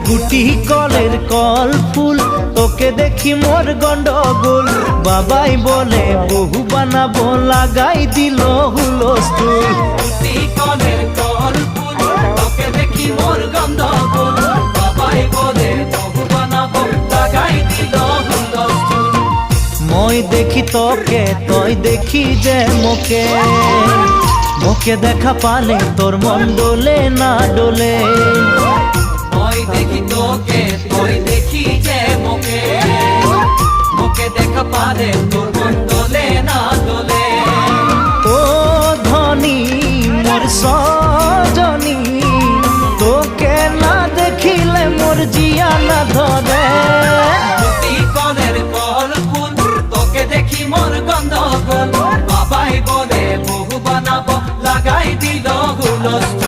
গুটি কলের কল ফুল, তোকে দেখি মোর গন্ডগোল। বাবাই বলে বহু বানাবো, লাগাই দিল হুলস্থুল। গুটি কলের কল ফুল, তোকে দেখি মোর গন্ডগোল। বাবাই বলে বহু বানাবো, লাগাই দিল হুলস্থুল। মই দেখি তোকে, তই দেখি যে মোকে, মোকে দেখা পালে তোর মন ডোলে না ডোলে। মই দেখি তোকে, তুই দেখি যে মোকে, মোকে দেখা পারে তোর মন দোলে না দোলে। ও ধনী মোর সজনী, তোকে না দেখিলে মোর জিয়া না ধরে। গুটি কলের কল ফুল, তোকে দেখি মোর গন্ডগোল। বাবাই বলে বহু বানাবো, লাগাই দিল হুলস্থুল।